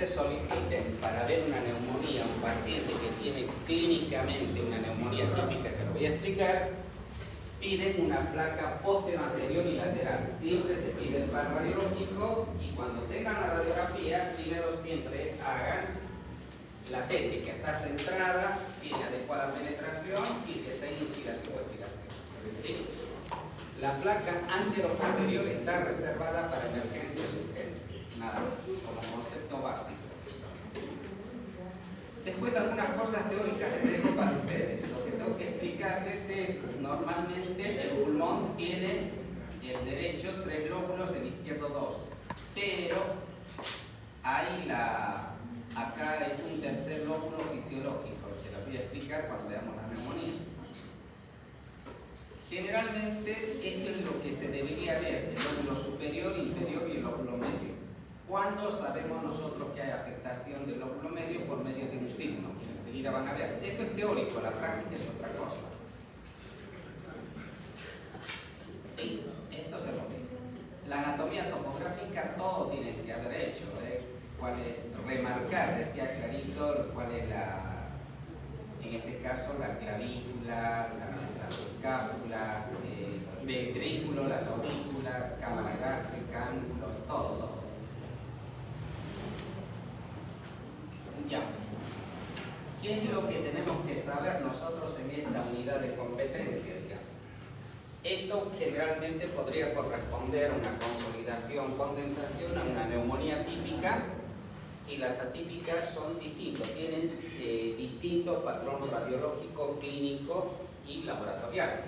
ustedes soliciten para ver una neumonía, un paciente que tiene clínicamente una neumonía típica, que lo voy a explicar, piden una placa postero-anterior y lateral. Siempre se pide el par radiológico y cuando tengan la radiografía, primero siempre hagan la TT, que está centrada, tiene adecuada penetración y si está en inspiración o expiración. ¿Sí? La placa antero-posterior está reservada para emergencias y urgencias. Nada, como concepto básico. Después algunas cosas teóricas les dejo para ustedes. Lo que tengo que explicarles es, normalmente el pulmón tiene el derecho 3 lóbulos, el izquierdo 2. Pero hay acá hay un tercer lóbulo fisiológico, se los voy a explicar cuando veamos la neumonía. Generalmente esto es lo que se debería ver, el lóbulo superior, inferior y el lóbulo medio. ¿Cuándo sabemos nosotros que hay afectación del lóbulo medio? Por medio de un signo, que enseguida van a ver. Esto es teórico, la práctica es otra cosa. Sí, esto se lo digo. La anatomía topográfica todo tienen que haber hecho. ¿Cuál es? Remarcar, decía clarito, cuál es en este caso la clavícula, las escápulas, ventrículo, las aurículas, cámara gástrica, ángulos, todo. Ya. ¿Qué es lo que tenemos que saber nosotros en esta unidad de competencia? Esto generalmente podría corresponder a una consolidación, condensación, a una neumonía típica, y las atípicas son distintos, tienen distintos patrones radiológico, clínico y laboratorial.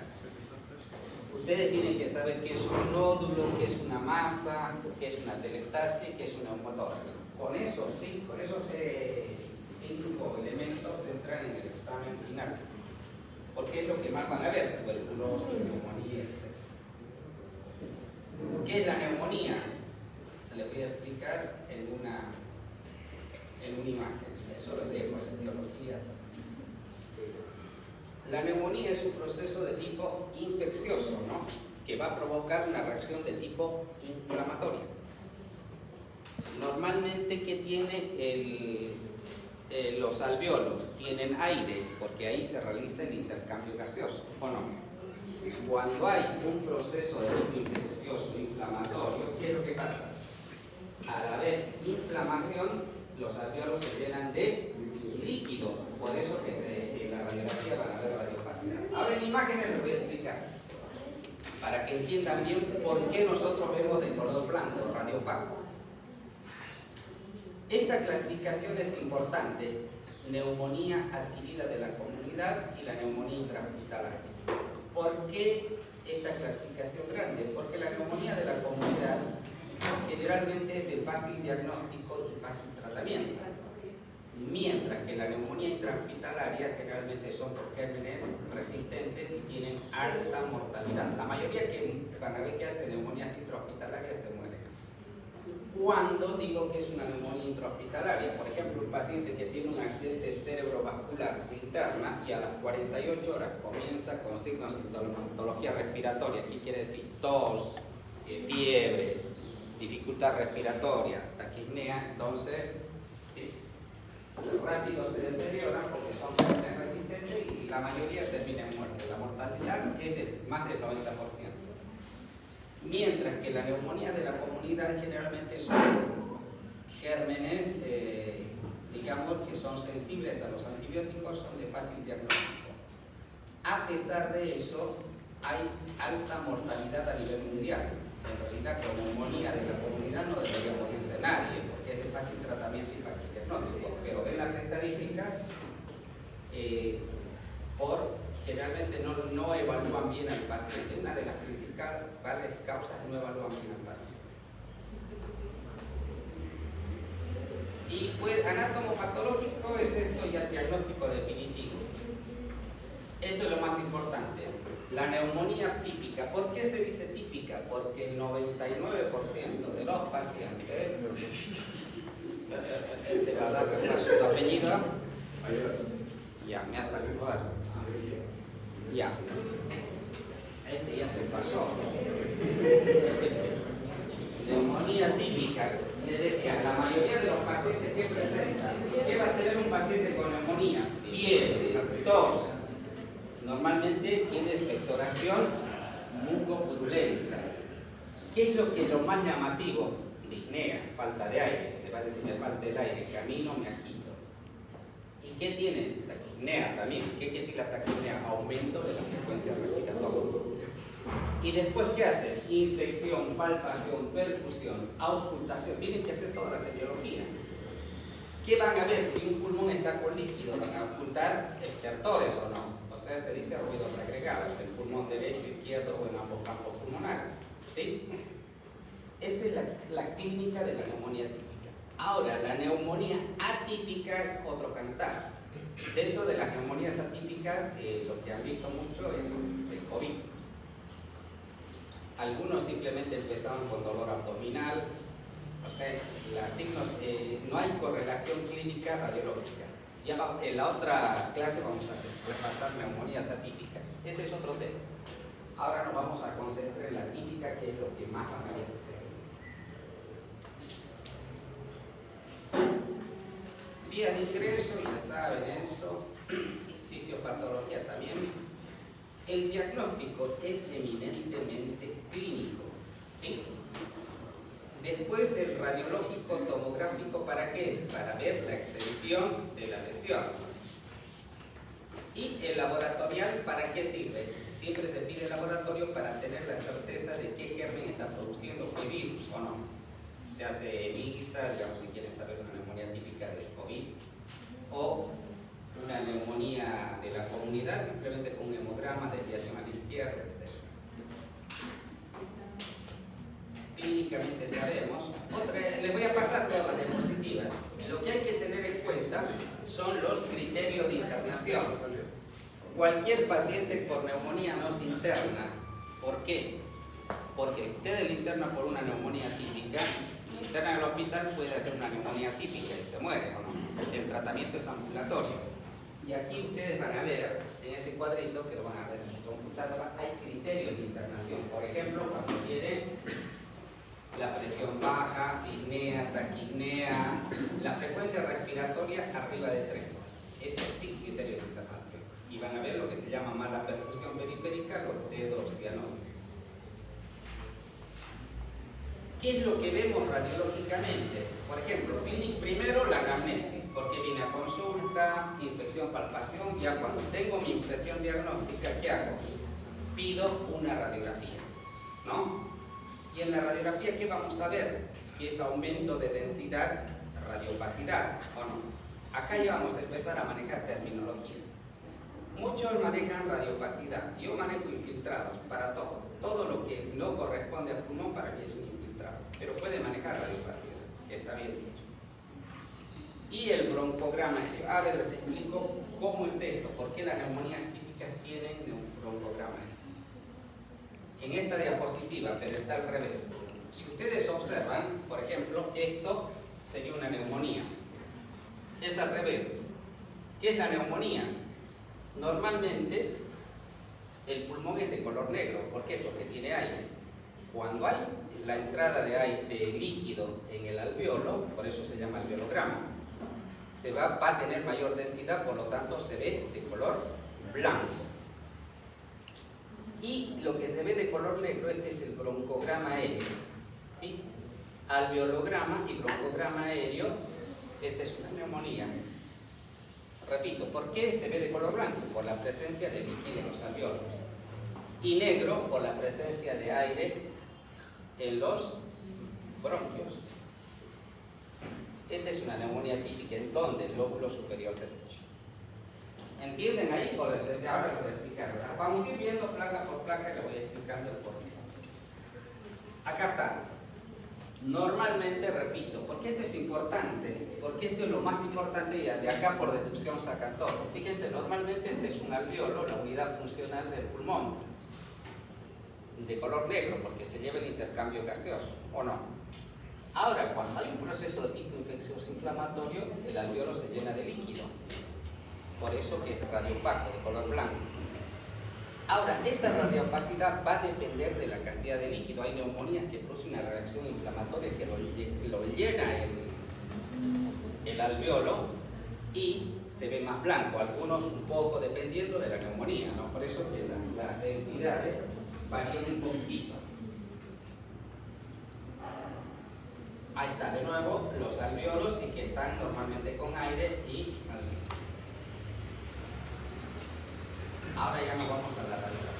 Ustedes tienen que saber qué es un nódulo, qué es una masa, qué es una telectasia y qué es un neumotórax. Con eso, sí, con esos 5 elementos entran en el examen final. Porque es lo que más van a ver, tuberculosis, neumonía, etc. ¿Qué es la neumonía? Les voy a explicar en una imagen. Eso lo dejo en etiología. La neumonía es un proceso de tipo infeccioso, ¿no? Que va a provocar una reacción de tipo inflamatoria. Normalmente, ¿qué tiene los alvéolos? Tienen aire, porque ahí se realiza el intercambio gaseoso, ¿o no? Cuando hay un proceso de tipo infeccioso, inflamatorio, ¿qué es lo que pasa? Al haber inflamación, los alvéolos se llenan de líquido, por eso que en la radiografía van a ver radiopacidad. Ahora en imágenes les voy a explicar, para que entiendan bien por qué nosotros vemos de color blanco, radiopaco. Esta clasificación es importante, neumonía adquirida de la comunidad y la neumonía intrahospitalaria. ¿Por qué esta clasificación grande? Porque la neumonía de la comunidad generalmente es de fácil diagnóstico y fácil tratamiento, mientras que la neumonía intrahospitalaria generalmente son por gérmenes resistentes y tienen alta mortalidad. La mayoría que van a ver que hace neumonías intrahospitalarias se mueren. Cuando digo que es una neumonía intrahospitalaria, por ejemplo, un paciente que tiene un accidente cerebrovascular se interna y a las 48 horas comienza con signos de sintomatología respiratoria, aquí quiere decir tos, fiebre, dificultad respiratoria, taquipnea, entonces rápido se deterioran porque son gérmenes resistentes y la mayoría termina en muerte. La mortalidad es de más del 90%. Mientras que la neumonía de la comunidad generalmente son gérmenes, digamos, que son sensibles a los antibióticos, son de fácil diagnóstico. A pesar de eso, hay alta mortalidad a nivel mundial. En realidad, con neumonía de la comunidad no debería morirse nadie, porque es de fácil tratamiento y fácil diagnóstico. Pero en las estadísticas, generalmente no evalúan bien al paciente. Una de las principales causas no evalúan bien al paciente. Y pues anatomopatológico es esto ya el diagnóstico definitivo. Esto es lo más importante. La neumonía típica. ¿Por qué se dice típica? Porque el 99% de los pacientes te va a dar reemplazo de apellido. Ya, me hace acordar. Ya. Este ya se pasó. Neumonía típica. Les decía, la mayoría de los pacientes que normalmente tiene expectoración mucopurulenta. ¿Qué es lo más llamativo? Disnea, falta de aire. Le va a decir, me falta el aire, camino, me agito. ¿Y qué tiene? Taquipnea también. ¿Qué quiere decir la taquipnea? Aumento de la frecuencia respiratoria. Y después, ¿qué hace? Inspección, palpación, percusión, auscultación. Tienen que hacer toda la semiología. ¿Qué van a ver si un pulmón está con líquido? ¿Van a auscultar estertores o no? O sea, se dice ruidos agregados, el pulmón derecho, izquierdo o en ambos campos pulmonares. ¿Sí? Esa es la clínica de la neumonía típica. Ahora, la neumonía atípica es otro cantar. Dentro de las neumonías atípicas, lo que han visto mucho es el COVID. Algunos simplemente empezaron con dolor abdominal, o sea, los signos, no hay correlación clínica radiológica. Ya en la otra clase vamos a repasar neumonías atípicas. Este es otro tema. Ahora nos vamos a concentrar en la típica, que es lo que más van a ver ustedes. Vías de ingreso, ya saben eso. Fisiopatología también. El diagnóstico es eminentemente clínico, ¿sí? Después el radiológico tomográfico, ¿para qué es? Para ver la extensión de la lesión. Y el laboratorial, ¿para qué sirve? Siempre se pide el laboratorio para tener la certeza de qué germen está produciendo, qué virus o no. Se hace ELISA, digamos, si quieren saber una neumonía típica del COVID, o una neumonía de la comunidad, simplemente con un hemograma, desviación a la izquierda, etc. Clínicamente sabemos. Les voy a pasar todas las diapositivas. Lo que hay que tener en cuenta son los criterios de internación. Cualquier paciente por neumonía no se interna. ¿Por qué? Porque ustedes le internan por una neumonía típica, internan al hospital, puede hacer una neumonía típica y se muere, ¿o no? El tratamiento es ambulatorio. Y aquí ustedes van a ver, en este cuadrito, que lo van a ver en su computadora, hay criterios de internación. Por ejemplo, cuando tiene la presión baja, disnea, taquipnea, la frecuencia respiratoria arriba de 3. Eso sí, criterios de internación. Y van a ver lo que se llama mala perfusión periférica, los dedos cianóticos. ¿Qué es lo que vemos radiológicamente? Por ejemplo, primero la anamnesis, porque viene a consulta, inspección, palpación. Ya cuando tengo mi impresión diagnóstica, ¿qué hago? Pido una radiografía, ¿no? Y en la radiografía, ¿qué vamos a ver? Si es aumento de densidad, radiopacidad o no. Acá ya vamos a empezar a manejar terminología. Muchos manejan radiopacidad. Yo manejo infiltrados para todo. Todo lo que no corresponde al pulmón para mí es un infiltrado. Pero puede manejar radiopacidad, que está bien dicho. Y el broncograma. Ahora les explico cómo es esto, por qué las neumonías típicas tienen un broncograma. En esta diapositiva, pero está al revés. Si ustedes observan, por ejemplo, esto sería una neumonía. Es al revés. ¿Qué es la neumonía? Normalmente el pulmón es de color negro. ¿Por qué? Porque tiene aire. Cuando hay la entrada de aire, de líquido en el alveolo, por eso se llama alveolograma, va a tener mayor densidad, por lo tanto se ve de color blanco. Y lo que se ve de color negro, este es el broncograma aéreo, ¿sí? Alveolograma y broncograma aéreo, esta es una neumonía. Repito, ¿por qué se ve de color blanco? Por la presencia de líquido en los alveolos. Y negro por la presencia de aire en los bronquios. Esta es una neumonía típica, ¿en dónde? El lóbulo superior derecho. ¿Entienden ahí? O les ahora les voy a explicar. Vamos a ir viendo placa por placa y les voy explicando el porqué. Acá está. Normalmente, repito, porque esto es importante, porque esto es lo más importante y de acá por deducción sacan todo. Fíjense, normalmente este es un alveolo, la unidad funcional del pulmón, de color negro, porque se lleva el intercambio gaseoso, ¿o no? Ahora, cuando hay un proceso de tipo infeccioso inflamatorio, el alveolo se llena de líquido, por eso que es radiopaco, de color blanco. Ahora, esa radiopacidad va a depender de la cantidad de líquido. Hay neumonías que producen una reacción inflamatoria que lo llena el alveolo, y se ve más blanco, algunos un poco dependiendo de la neumonía, ¿no? Por eso que las densidades varían un poquito. Ahí está, de nuevo, los alveolos y que están normalmente con aire y alveolos. Ahora ya nos vamos a la radiografía.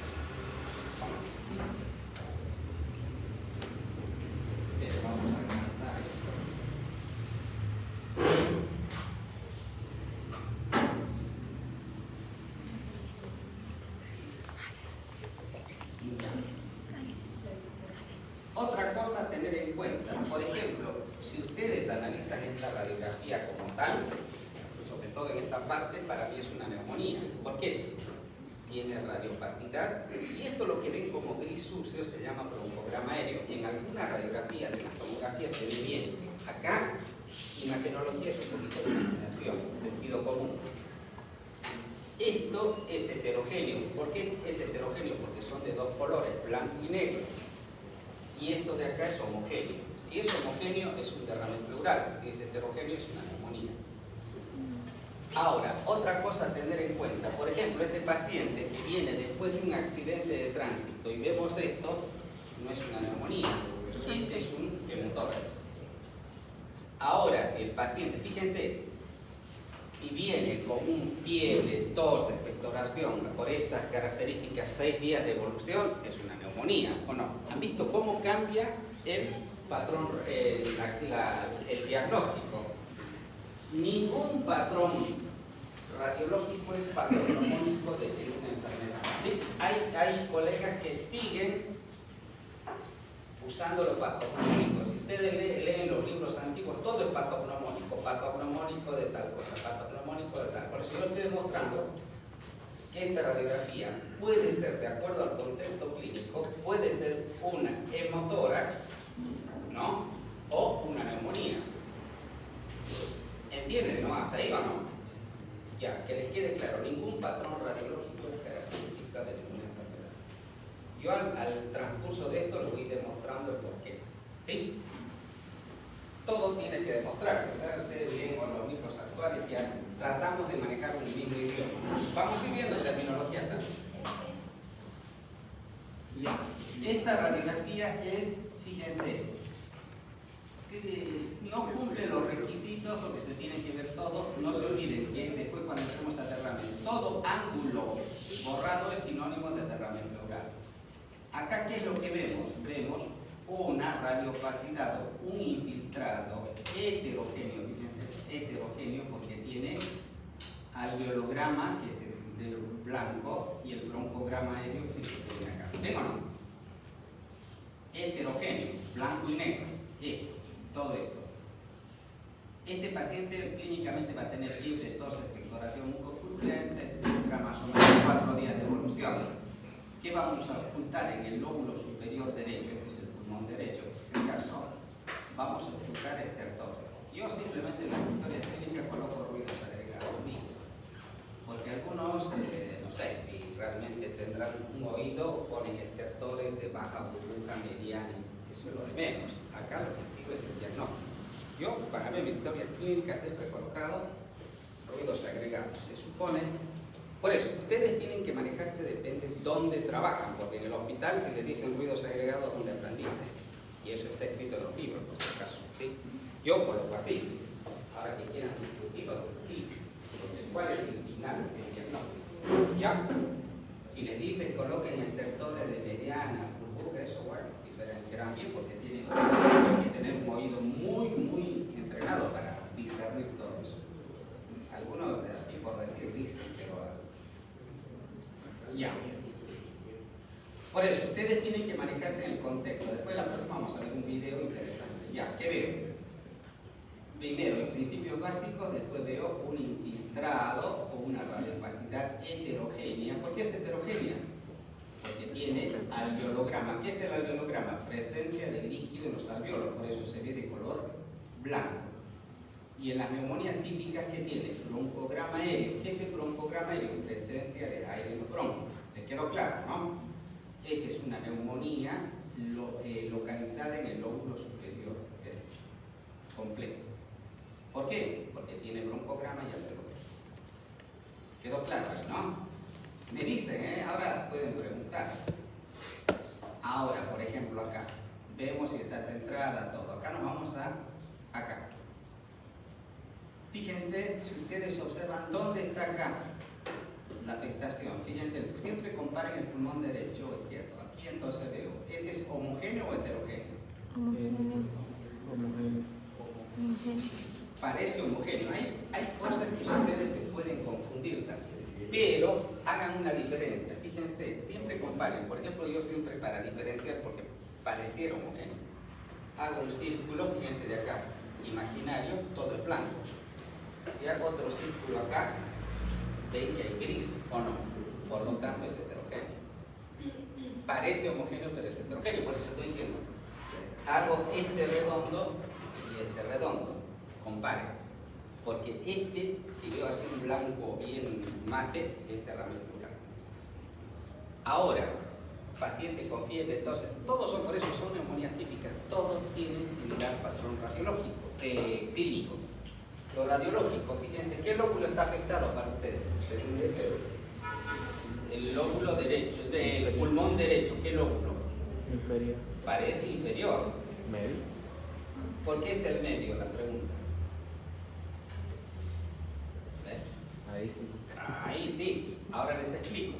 Pero vamos a cantar esto. Otra cosa a tener en cuenta, por ejemplo, si ustedes analizan esta radiografía como tal, sobre todo en esta parte, para mí es una neumonía. ¿Por qué? Tiene radiopacidad, y esto lo que ven como gris sucio se llama broncograma aéreo. En algunas radiografías, en las tomografías se ve bien. Acá, imagenología es un poquito de imaginación, sentido común. Esto es heterogéneo. ¿Por qué es heterogéneo? Porque son de dos colores, blanco y negro. Y esto de acá es homogéneo. Si es homogéneo es un derrame pleural, si es heterogéneo es una neumonía. Ahora, otra cosa a tener en cuenta, por ejemplo, este paciente que viene después de un accidente de tránsito y vemos esto, no es una neumonía, este es un hemotórax. Ahora, si el paciente, fíjense, si viene con un fiebre, tos, expectoración, por estas características, 6 días de evolución, es una neumonía, ¿o no? ¿Han visto cómo cambia el patrón, el diagnóstico? Ningún patrón radiológico es patognomónico de una enfermedad. ¿Sí? Hay colegas que siguen usando los patognomónicos. Si ustedes leen los libros antiguos, todo es patognomónico de tal cosa, patognomónico de tal. Por eso yo estoy demostrando que esta radiografía puede ser, de acuerdo al contexto clínico, puede ser una hemotórax, ¿no? O una neumonía. ¿Entienden, no? ¿Hasta ahí o no? Ya, que les quede claro, ningún patrón radiológico es característica de ninguna enfermedad. Yo al transcurso de esto les voy demostrando el porqué. ¿Sí? Todo tiene que demostrarse. ¿Saben? Ustedes leen con los libros actuales, ya tratamos de manejar un mismo idioma. Vamos a ir viendo terminología también. Ya. Esta radiografía es, fíjense, no cumple los requisitos porque se tiene que ver todo. No se olviden que después cuando entremos a derrame, todo ángulo borrado es sinónimo de derrame pleural. Acá, ¿qué es lo que vemos? Vemos una radiopacidad, un infiltrado heterogéneo, fíjense, heterogéneo porque tiene alveolograma, que es el blanco, y el broncograma aéreo, que tiene acá. ¿Ven o no? Heterogéneo, blanco y negro. Todo esto. Este paciente clínicamente va a tener fiebre, tos, expectoración mucopurulenta, etc., más o menos 4 días de evolución. ¿Qué vamos a ocultar en el lóbulo superior derecho? Este es el pulmón derecho. En este caso, vamos a ocultar estertores. Yo simplemente en las historias clínicas coloco ruidos agregados, porque algunos, no sé si realmente tendrán un oído, ponen estertores de baja burbuja mediana. Eso es lo de menos. Acá lo que sigo es el diagnóstico. Yo, para ver mis historias clínicas, siempre he colocado ruidos agregados. Se supone. Por eso, ustedes tienen que manejarse, depende de dónde trabajan, porque en el hospital se les dicen ruidos agregados donde aprendiste. Y eso está escrito en los libros, por si acaso. ¿Sí? Yo coloco así. Ahora que quieran discutirlo, discutir. ¿Cuál es el final del diagnóstico? ¿Ya? Si les dicen coloquen estertores de mediana, burbuja, eso, bueno, diferenciarán bien porque tienen que tener un oído muy entrenado para discernir todo eso. Algunos así por decir dicen, pero ya. Por eso, ustedes tienen que manejarse en el contexto. Después la próxima vamos a ver un video interesante. Ya, ¿qué veo? Primero, en principios básicos, después veo un infiltrado o una radiopacidad heterogénea. ¿Por qué es heterogénea? Porque tiene alveolograma. ¿Qué es el alveolograma? Presencia de líquido en los alveolos, por eso se ve de color blanco. Y en las neumonías típicas, ¿qué tiene? Broncograma aéreo. ¿Qué es el broncograma aéreo? Presencia de aire en los broncos. ¿Les quedó claro, no? Esta es una neumonía localizada en el lóbulo superior derecho, completo. ¿Por qué? Porque tiene broncograma y alveolograma. Quedó claro ahí, ¿no? Me dicen, ahora pueden preguntar. Ahora, por ejemplo, acá. Vemos si está centrada todo. Acá nos vamos a acá. Fíjense, si ustedes observan, ¿dónde está acá la afectación? Fíjense, siempre comparen el pulmón derecho o izquierdo. Aquí entonces veo, ¿este es homogéneo o heterogéneo? Homogéneo. Parece homogéneo. Hay cosas que ustedes se pueden confundir también. Pero hagan una diferencia. Fíjense, siempre comparen. Por ejemplo, yo siempre para diferenciar, porque pareciera homogéneo, hago un círculo, fíjense de acá, imaginario, todo es blanco. Si hago otro círculo acá, ven que hay gris o no. Por lo tanto es heterogéneo. Parece homogéneo, pero es heterogéneo, por eso estoy diciendo. Hago este redondo y este redondo. Comparen. Porque este, si veo así un blanco bien mate, es derrame pleural. Ahora, pacientes con fiebre, entonces, todos son, por eso son neumonías típicas. Todos tienen similar patrón radiológico, clínico. Lo radiológico, fíjense, ¿qué lóbulo está afectado para ustedes? El lóbulo derecho, el pulmón derecho, ¿qué lóbulo? Inferior. Parece inferior. Medio. ¿Por qué es el medio? La pregunta. Ahí sí. Ahí sí, ahora les explico.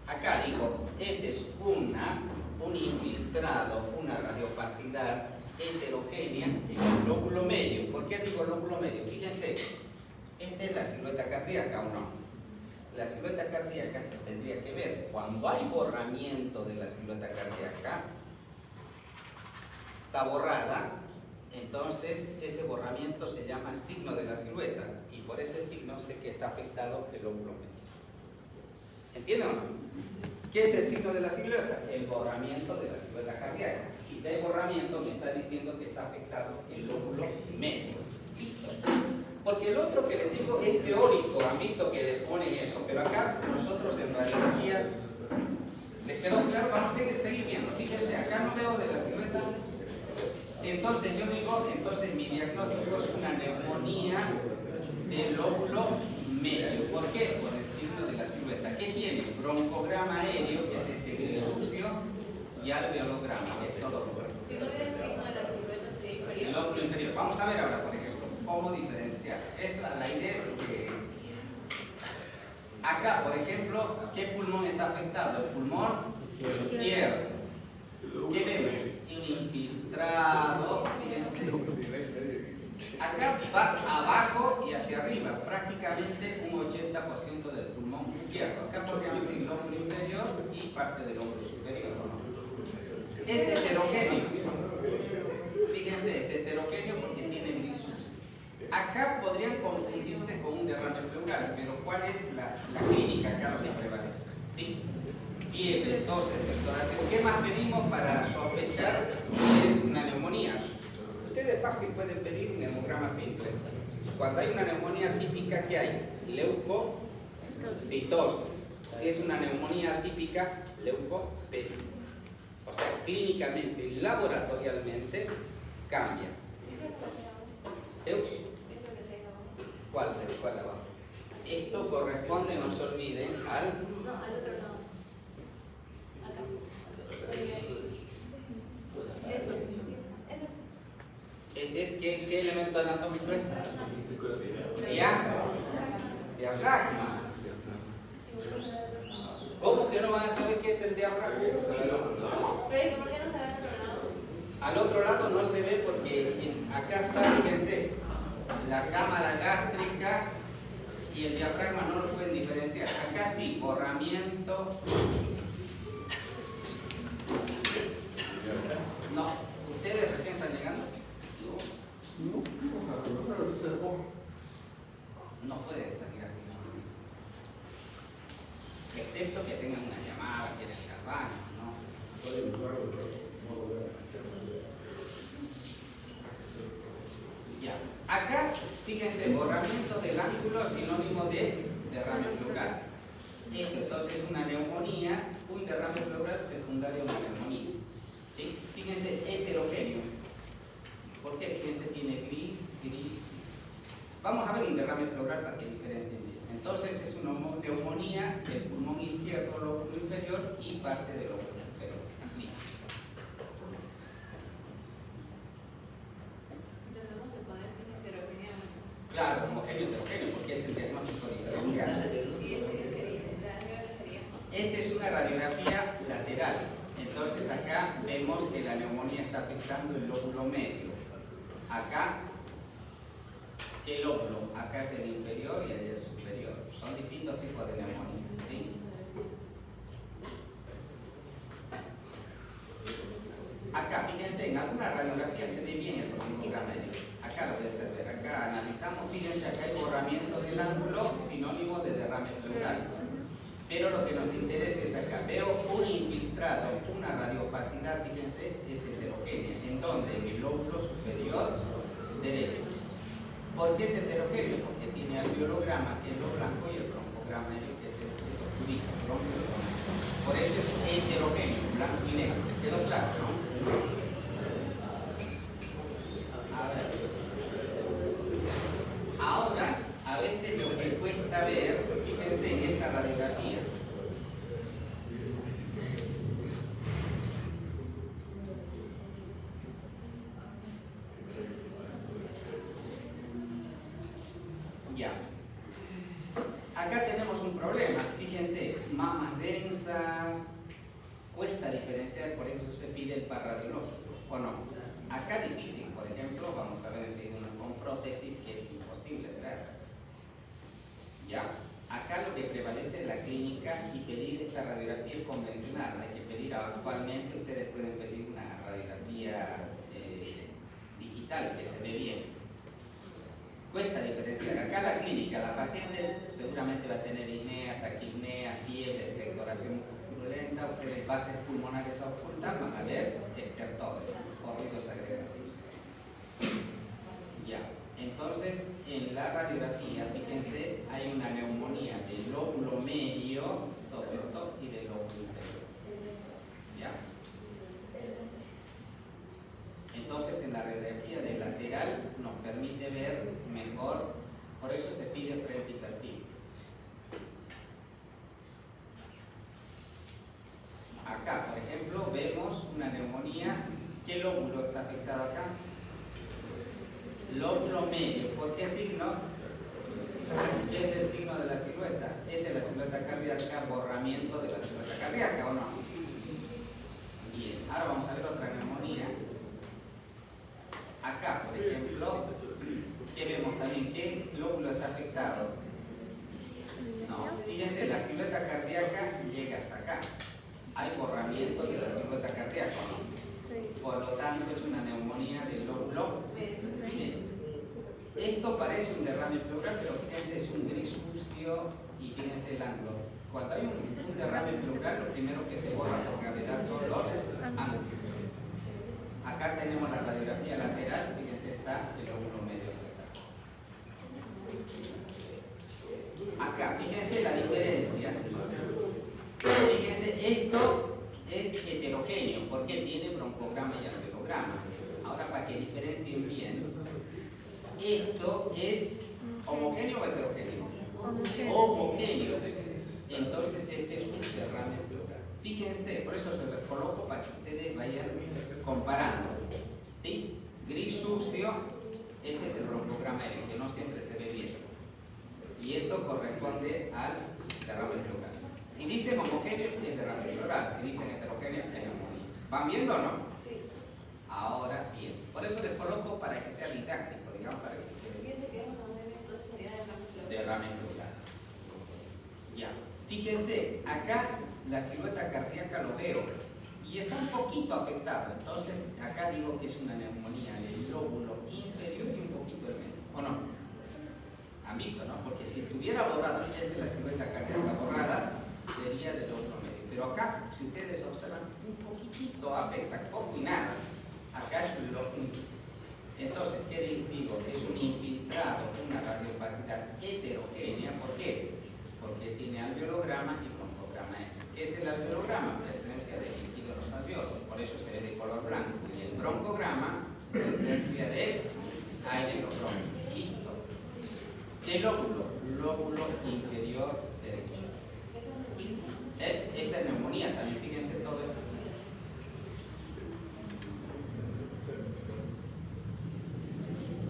Acá digo, este es un infiltrado, una radiopacidad heterogénea en el lóbulo medio. ¿Por qué digo lóbulo medio? Fíjense, esta es la silueta cardíaca o no. La silueta cardíaca se tendría que ver cuando hay borramiento de la silueta cardíaca, está borrada, entonces ese borramiento se llama signo de la silueta y por ese signo sé que está afectado el lóbulo medio. ¿Entienden o no? ¿Qué es el signo de la silueta? El borramiento de la silueta cardíaca. Y si hay borramiento me está diciendo que está afectado el lóbulo medio. ¿Listo? Porque el otro que les digo es teórico, han visto que le ponen eso, pero acá nosotros en radiología, ¿les quedó claro? Vamos a seguir viendo. Fíjense, acá no veo de la silueta. Entonces yo digo, entonces mi diagnóstico es una neumonía del lóbulo medio. ¿Por qué? Por el signo de la silueta. ¿Qué tiene? Broncograma aéreo, que es este gris sucio, y alveolograma, que es todo rubro. Si no hubiera el signo de la silueta sería inferior. El lóbulo inferior. Vamos a ver ahora, por ejemplo, cómo diferenciar. La idea es que acá, por ejemplo, ¿qué pulmón está afectado? El pulmón izquierdo. ¿Qué vemos? Un infiltrado, fíjense. Acá va abajo y hacia arriba, prácticamente un 80% del pulmón izquierdo. Acá podríamos decir lóbulo inferior y parte del lóbulo superior. Es heterogéneo. Fíjense, es heterogéneo porque tiene gris sucio. Acá podrían confundirse con un derrame pleural, pero ¿cuál es la clínica acá lo que prevalece? ¿Sí? Fiebre, tos, expectoración. ¿Qué más pedimos para sospechar si es una neumonía? Ustedes fácil pueden pedir un hemograma simple. Cuando hay una neumonía típica, ¿qué hay? Leucocitosis. Si es una neumonía típica, leucopenia. O sea, clínicamente y laboratorialmente cambia. ¿Cuál abajo? Esto corresponde, no se olviden, al... No, al otro no. Acá. Eso. Eso es. ¿Qué elemento anatómico es? Diafragma. ¿Cómo que no van a saber qué es el diafragma? Pero ¿por qué no se ve al otro lado? Al otro lado no se ve porque acá está, fíjense, la cámara gástrica y el diafragma no lo pueden diferenciar. Acá sí, borramiento. No, ¿ustedes recién están llegando? No pueden salir así, ¿no? Excepto que tengan una llamada, quieren ir al baño, ¿no? Ya. Acá, fíjense, borramiento del ángulo sinónimo de derrame pleural. Esto entonces es una neumonía, un derrame pleural secundario a una neumonía. ¿Sí? Fíjense, heterogéneo. ¿Por qué? Fíjense, tiene gris, gris, gris. Vamos a ver un derrame pleural para que diferencien bien. Entonces es una neumonía del pulmón izquierdo, lóbulo inferior y parte del lóbulo superior. Tenemos que poner sin heterogénea. Claro, homogéneo heterogéneo, porque es el diagnóstico diferencial. Y sería. Esta es una radiografía lateral. Entonces acá vemos que la neumonía está afectando el lóbulo medio. Acá, ¿qué lóbulo? Acá es el inferior y el superior. Son distintos tipos de neumonía, ¿sí? Acá, fíjense, en alguna radiografía se ve bien el broncograma médico. Acá lo voy a hacer ver. Acá analizamos, fíjense, acá hay borramiento del ángulo, sinónimo de derrame pleural. Pero lo que nos interesa es acá. Veo un infiltrado, una radiopacidad, fíjense, es heterogénea. ¿En dónde? En el lóbulo superior derecho. ¿Por qué es heterogéneo? Porque tiene alveolograma, que es lo blanco, y el broncograma, que es el oscurito, bronco. Por eso es heterogéneo, blanco y negro. ¿Te quedó claro, no? A ver. Ahora, a veces lo que cuesta ver, fíjense en esta radiografía. Ya. Acá tenemos un problema. Fíjense, mamas densas, cuesta diferenciar, por eso se pide el parradiológico, ¿o no? Acá difícil, por ejemplo, vamos a ver enseguida con prótesis que es imposible ver. Ya. Acá lo que prevalece es la clínica y pedir esta radiografía es convencional. Hay que pedir actualmente, ustedes pueden pedir una radiografía digital que se ve bien. Cuesta diferenciar. Acá la clínica, la paciente seguramente va a tener disnea, taquipnea, fiebre, expectoración purulenta, ustedes bases pulmonares ocultas van a ver estertores o ruidos agregados. Ya. Entonces, en la radiografía, fíjense, hay una neumonía del lóbulo medio, todo esto, y del lóbulo inferior. ¿Ya? Entonces, en la radiografía de lateral nos permite ver mejor, por eso se pide frente y perfil. Acá, por ejemplo, vemos una neumonía. ¿Qué lóbulo está afectado acá? Lóbulo medio. ¿Por qué signo? ¿Qué es el signo de la silueta? Esta es la silueta cardíaca, borramiento de la silueta cardíaca, ¿o no? Bien, ahora vamos a ver otra neumonía. Acá, por ejemplo, ¿qué vemos también? ¿Qué lóbulo está afectado? No, fíjense, la silueta cardíaca llega hasta acá. Hay borramiento de la silueta cardíaca, ¿no? Por lo tanto, es una neumonía del lóbulo medio. Esto parece un derrame pleural, pero fíjense, es un gris sucio y fíjense el ángulo. Cuando hay un derrame pleural, lo primero que se borra por gravedad son los ángulos. Acá tenemos la radiografía lateral, fíjense, está el lóbulo medio afectado. Acá, fíjense la diferencia. Fíjense, esto es heterogéneo, porque tiene broncograma y alveolograma. Ahora, para que diferencien bien, esto es homogéneo o heterogéneo. Homogéneo. Entonces, este es un derrame pleural. Fíjense, por eso se los coloco para que ustedes vayan comparando. ¿Sí? Gris sucio, este es el broncograma, que no siempre se ve bien. Y esto corresponde al derrame pleural. Si dicen homogéneo, es derrame pleural. Si dicen heterogéneo, es neumonía. ¿Van viendo o no? Sí. Ahora bien. Por eso les coloco para que sea didáctico, digamos, para que Fíjense que vamos a ver entonces sería derrame pleural. Ya. Fíjense, acá la silueta cardíaca lo veo y está un poquito afectado. Entonces, acá digo que es una neumonía del lóbulo inferior y un poquito del medio. ¿O no? ¿Han visto, no? Porque si estuviera borrado, fíjense la silueta cardíaca borrada, sería del lóbulo medio. Pero acá, si ustedes observan, un poquitito afecta, poco y nada. Acá es un lóbulo inferior. Entonces, ¿qué les digo? Es un infiltrado, una radiopacidad heterogénea. ¿Por qué? Porque tiene alveolograma y broncograma. ¿Qué es el alveolograma? Presencia de líquido en los alveolos, por eso se ve de color blanco. Y el broncograma, presencia de aire en los bronquios. Listo. El lóbulo inferior derecho. Esta es neumonía también, fíjense todo esto.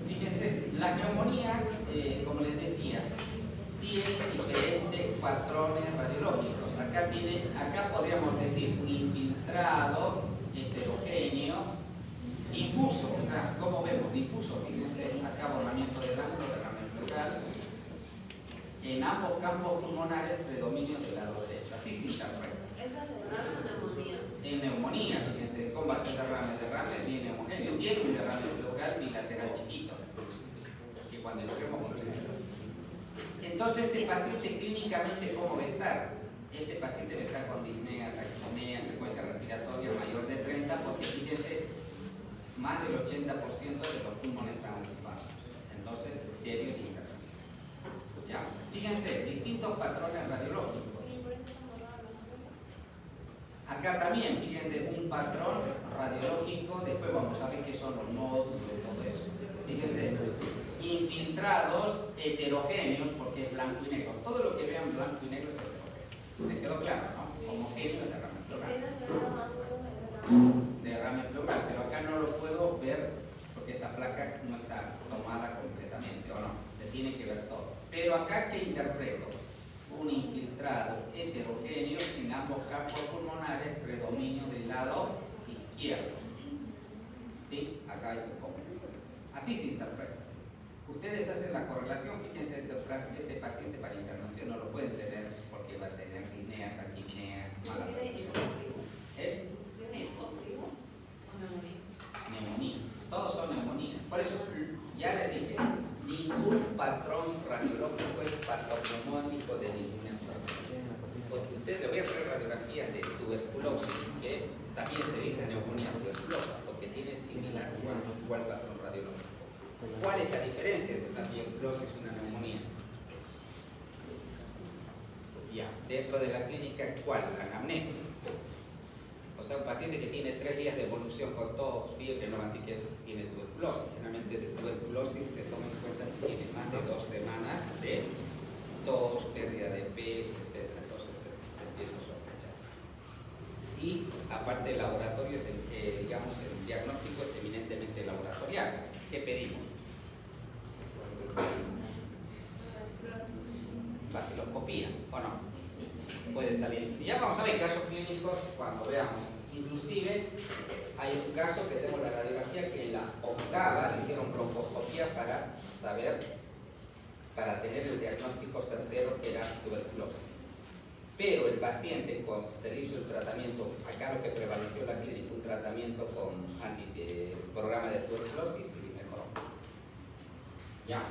Fíjense, las neumonías, como les decía, tienen diferentes patrones radiológicos. Acá podríamos decir un infiltrado heterogéneo, difuso, o sea, ¿cómo vemos? Difuso, fíjense, acá borramiento del ángulo, derrame pleural. En ambos campos pulmonares, predominio del lado derecho. Así se interpreta. Esa es neumonía. En neumonía, fíjense, ¿cómo va a ser derrame bien homogéneo? Tiene un derrame pleural bilateral chiquito, que cuando entremos con entonces, este paciente clínicamente, ¿cómo va a estar? Este paciente va a estar con disnea, taquipnea, frecuencia respiratoria mayor de 30, porque fíjense, más del 80% de los pulmones están ocupados. Entonces, debe ir intervención. ¿Ya? Fíjense, distintos patrones radiológicos. Acá también, fíjense, un patrón radiológico, después vamos a ver qué son los nódulos y todo eso. Fíjense, infiltrados heterogéneos, porque es blanco y negro. Todo lo que vean blanco y negro es heterogéneo. ¿Les quedó claro, no? Homogéneo es derrame pleural. Derrame pleural, pero acá no lo puedo ver porque esta placa no está tomada completamente, ¿o no? Se tiene que ver todo. Pero acá, ¿qué interpreto? Un infiltrado heterogéneo en ambos campos pulmonares, predominio del lado izquierdo. ¿Sí? Acá hay un poco. Así se interpreta. Ustedes hacen la correlación, fíjense, este paciente para internación no lo pueden tener porque va a tener disnea, taquipnea, mala presión. ¿Tiene hipoxivo o neumonía? Neumonía. Todos son neumonías. Por eso, ya les dije, ningún patrón radiológico es patognomónico de ninguna enfermedad. Porque ustedes le voy a hacer radiografías de tuberculosis, que también se dice neumonía tuberculosa, porque tiene similar igual patrón radiológico. ¿Cuál es la diferencia entre una tuberculosis y una neumonía? Ya, dentro de la clínica, ¿cuál? La anamnesis. O sea, un paciente que tiene 3 días de evolución con tos, fiebre, no van a decir que tiene tuberculosis. Generalmente de tuberculosis se toma en cuenta si tiene más de 2 semanas de tos, pérdida de peso, etc. Entonces se empieza a sospechar. Y aparte del laboratorio, digamos, el diagnóstico es eminentemente laboratorial. ¿Qué pedimos? Vaciloscopía, ¿o no? Puede salir. Y ya vamos a ver casos clínicos cuando veamos. Inclusive hay un caso que tenemos la radiografía que en la octava le hicieron broncoscopía para saber, para tener el diagnóstico certero que era tuberculosis. Pero el paciente, se le hizo el tratamiento, acá lo que prevaleció en la clínica, un tratamiento con programa de tuberculosis y mejoró. Ya.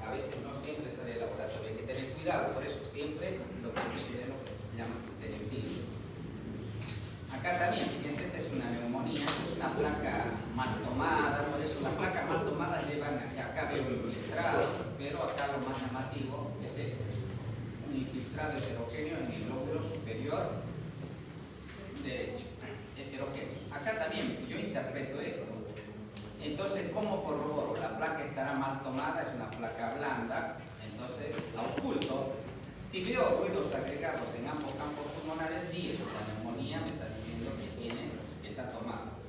A veces no siempre sale el laboratorio, hay que tener cuidado, por eso siempre lo que tenemos que se llama criterio clínico. Acá también, fíjense, esta es una neumonía, esta es una placa mal tomada, por eso las placas mal tomadas llevan, acá veo un infiltrado, pero acá lo más llamativo es este, un infiltrado heterogéneo en el lóbulo superior derecho, heterogéneo. Acá también, yo interpreto esto. Entonces, ¿cómo corroboro? La placa estará mal tomada, es una placa blanda, entonces ausculto. Si veo ruidos agregados en ambos campos pulmonares, sí, es una neumonía, me está diciendo que está tomada.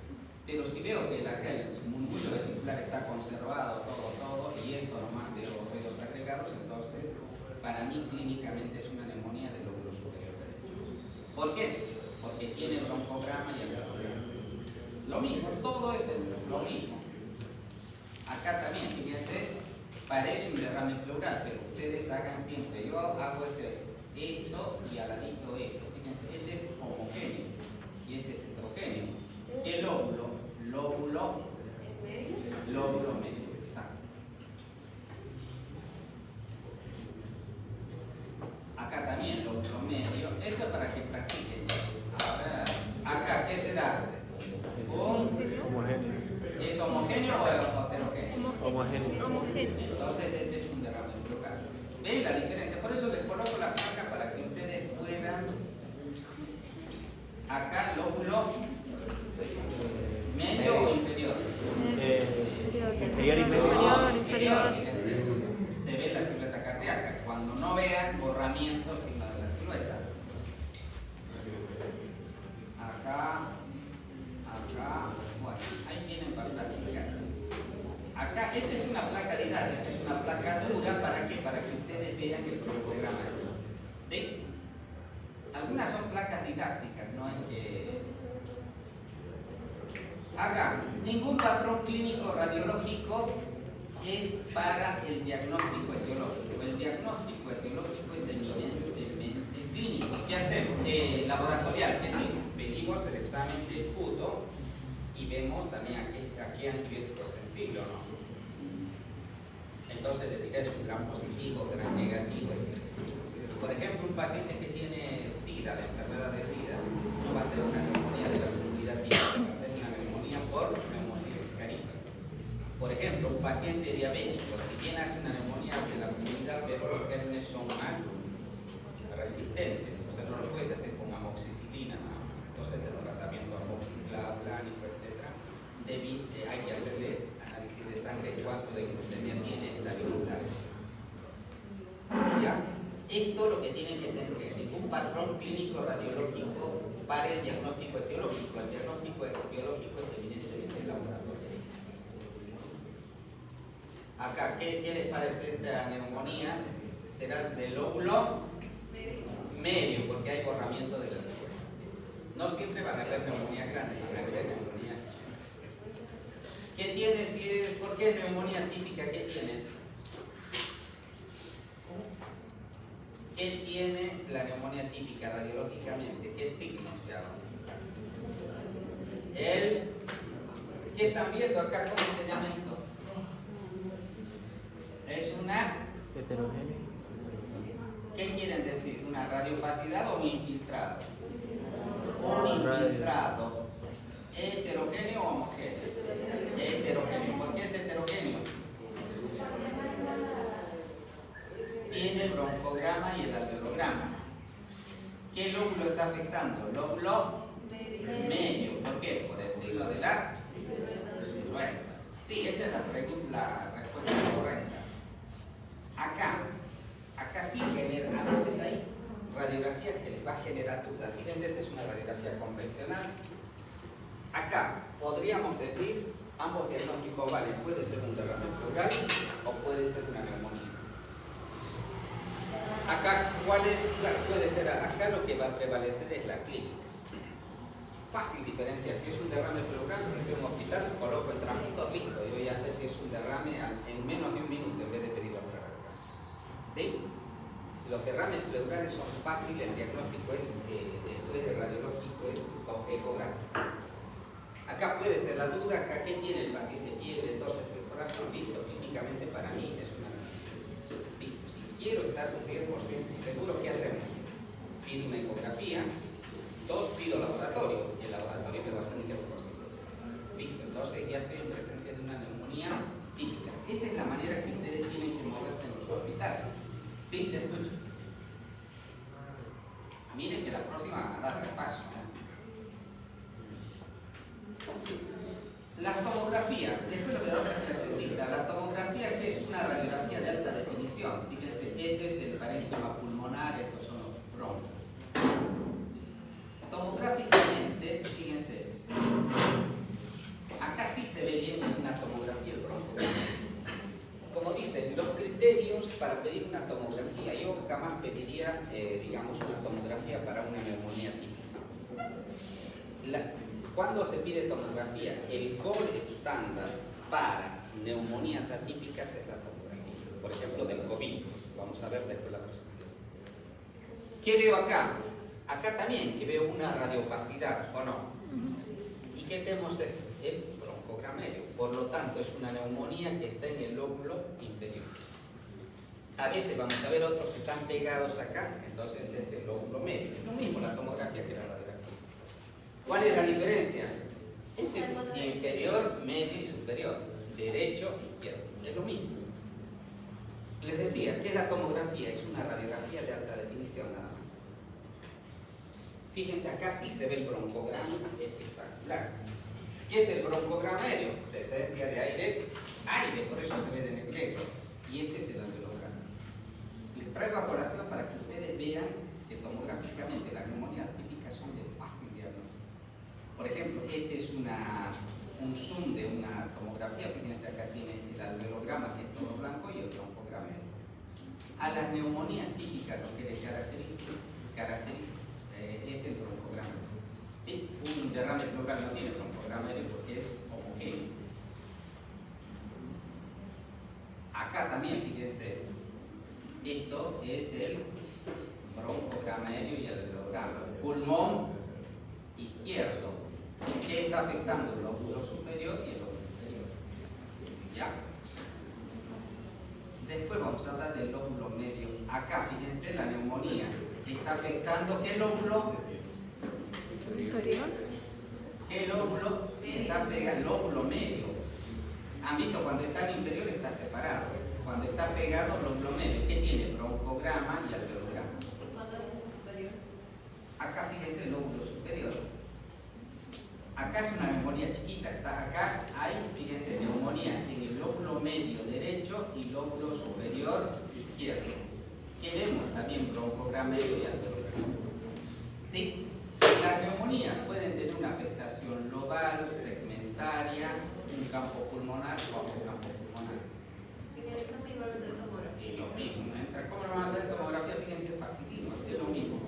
Pero si veo que el murmullo vesicular está conservado, todo, y esto nomás veo ruidos agregados, entonces, para mí clínicamente es una neumonía del lóbulo superior derecho. ¿Por qué? Porque tiene broncograma y alveolograma. Lo mismo, todo es lo mismo. Acá también, fíjense, parece un derrame pleural, pero ustedes hagan siempre, yo hago esto y al ladito esto. Fíjense, este es homogéneo y este es heterogéneo. ¿Qué lóbulo? Lóbulo medio, exacto. Acá también lóbulo medio, esto es para que practiquen. Ahora, acá, ¿qué será? Homogéneo. ¿Es homogéneo o heterogéneo? Homogéneo. Entonces este es un derrame pleural. ¿Ven la diferencia? Por eso les coloco la placa para que ustedes puedan. Acá lóbulo medio o inferior. Inferior y medio. Inferior. Fíjense, se ve la silueta acá para que ustedes vean el broncograma. ¿Sí? Algunas son placas didácticas, no es que... Acá, ningún patrón clínico radiológico es para el diagnóstico etiológico. El diagnóstico etiológico es eminentemente clínico. ¿Qué hacemos? Laboratorial, es decir, pedimos el examen de esputo y vemos también a qué antibiótico es sensible o no. Entonces le diré es un gran positivo, gran negativo, etc. Por ejemplo, un paciente que tiene SIDA, la enfermedad de SIDA, no va a ser una neumonía de la comunidad típica, va a ser una neumonía por neumocirrosis carígena. Por ejemplo, un paciente diabético, si bien hace una neumonía de la comunidad, pero los gérmenes son más resistentes, o sea, no lo puedes hacer con amoxicilina, ¿no? Entonces el tratamiento amoxiclado, plánico, etc. Hay que hacerle análisis de sangre, cuánto de glucemia tiene, estabilizar. ¿Ya? Esto es lo que tienen que tener, ningún patrón clínico radiológico para el diagnóstico etiológico. El diagnóstico etiológico es evidentemente laboratorio. Acá, ¿qué les parece esta neumonía? Será del lóbulo medio, porque hay borramiento de la secuela. No siempre van a haber neumonías grandes, van a haber neumonías chicas. ¿Qué tiene? ¿Por qué es neumonía típica? ¿Qué tiene? ¿Qué tiene la neumonía típica radiológicamente? ¿Qué signos se llaman? ¿Qué están viendo acá? ¿Cómo se llama esto? Es una... Heterogéneo. ¿Qué quieren decir? ¿Una radiopacidad o un infiltrado? Un infiltrado. ¿Heterogéneo o homogéneo? Heterogéneo. ¿Por qué es heterogéneo? Tiene el broncograma y el alveolograma. ¿Qué lóbulo está afectando? Lóbulo medio. ¿Por qué? Por el signo de la silueta. Sí, esa es la respuesta correcta. Acá sí genera, a veces hay radiografías que les va a generar dudas. Fíjense, esta es una radiografía convencional. Acá podríamos decir, ambos diagnósticos valen. Puede ser un derrame pleural o puede ser una neumonía. Acá, claro, puede ser, acá lo que va a prevalecer es la clínica. Fácil diferenciar si es un derrame pleural, si estoy en un hospital, coloco el transductor, listo, yo ya sé si es un derrame en menos de un minuto en vez de pedir otra radiografía. ¿Sí? Los derrames pleurales son fáciles, el diagnóstico es, después de radiológico, es ecográfico. Acá puede ser la duda, acá ¿qué tiene el paciente? Fiebre, tos, expectoración, listo, clínicamente para mí es una listo. Si quiero estar 100% seguro, ¿qué hacemos? Pido una ecografía, pido laboratorio, y el laboratorio me va a hacer un diagnóstico. Listo, entonces ya estoy en presencia de una neumonía típica. Esa es la manera que ustedes tienen que moverse en los hospitales. ¿Sí? ¿Te escucho? Miren que la próxima van a dar repaso. La tomografía, después lo que da otra clasecita. La tomografía, que es una radiografía de alta definición. Fíjense, este es el parénquima pulmonar, estos son los broncos. Tomográficamente, fíjense, acá sí se ve bien en una tomografía el broncograma. Como dicen, los criterios para pedir una tomografía, yo jamás pediría, digamos, una tomografía para una neumonía típica. ¿Cuándo se pide tomografía? El gold estándar para neumonías atípicas es la tomografía. Por ejemplo, del COVID. Vamos a ver después la próxima clase. ¿Qué veo acá? Acá también que veo una radiopacidad, ¿o no? ¿Y qué tenemos? El broncograma medio. Por lo tanto, es una neumonía que está en el lóbulo inferior. A veces vamos a ver otros que están pegados acá, entonces es el lóbulo medio. Es lo mismo la tomografía que la radiografía. ¿Cuál es la diferencia? Este es inferior, medio y superior. Derecho, izquierdo. Es lo mismo. Les decía, ¿qué es la tomografía? Es una radiografía de alta definición nada más. Fíjense, acá sí se ve el broncograma espectacular. ¿Qué es el broncograma aéreo? Presencia de aire, por eso se ve de negro. Y este es el alveolograma. Les traigo a colación para que ustedes vean que tomográficamente las neumonías típicas son de fácil diagnóstico. Por ejemplo, este es un zoom de una tomografía. Fíjense, acá tiene el alveolograma que es todo blanco y el broncograma aéreo. A las neumonías típicas lo que les caracteriza es el broncograma. ¿Sí? Un derrame pleural no tiene broncograma aéreo porque es homogéneo. Acá también, fíjense, esto es el broncograma aéreo y el alveolograma. Pulmón izquierdo, que está afectando el lóbulo superior y el lóbulo inferior. ¿Ya? Después vamos a hablar del lóbulo medio. Acá, fíjense, la neumonía está afectando ¿qué lóbulo? ¿Inferior? ¿Qué lóbulo? Sí, está pegado el lóbulo medio. Han visto, cuando está el inferior está separado. Cuando está pegado el lóbulo medio, ¿qué tiene? Broncograma y alveolograma. ¿Y cuándo es el superior? Acá fíjense el lóbulo superior. Acá es una neumonía chiquita. Acá hay, fíjense, neumonía en el lóbulo medio derecho y lóbulo superior izquierdo. Que vemos también broncograma medio y alveolograma. ¿Sí? Las neumonías pueden tener una afectación lobar, segmentaria, un campo pulmonar o un campo pulmonar. Es igual de tomografía. Es lo mismo. ¿Cómo lo van a hacer tomografía? Fíjense, facilito, es lo mismo.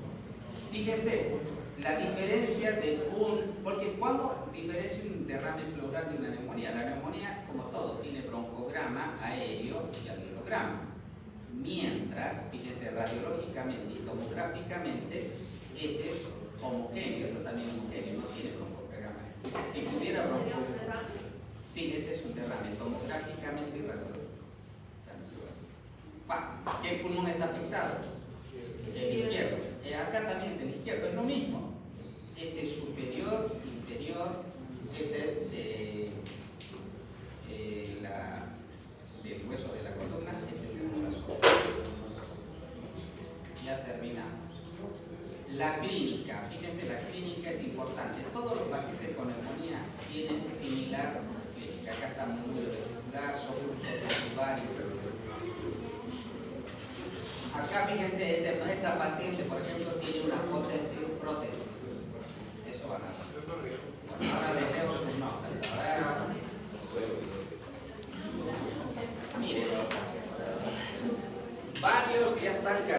Fíjese, la diferencia de porque ¿cuándo diferencia un derrame pleural de una neumonía? La neumonía, como todo, tiene broncograma aéreo y alveolograma. Mientras, fíjense, radiológicamente y tomográficamente, este es homogéneo, esto también es homogéneo, no tiene broncograma aéreo. Si tuviera broncograma, sí, este es un derrame, tomográficamente y radiológicamente. Fácil. ¿Qué pulmón está afectado? El izquierdo. Acá también es el izquierdo, es lo mismo. Este es superior, inferior, este es del hueso de la columna, ese es el corazón. Ya terminamos. La clínica, fíjense, la clínica es importante. Todos los pacientes con neumonía tienen similar clínica. Acá está músculo vesicular, sopulso tubario. Acá fíjense, esta paciente, por ejemplo, tiene una OTC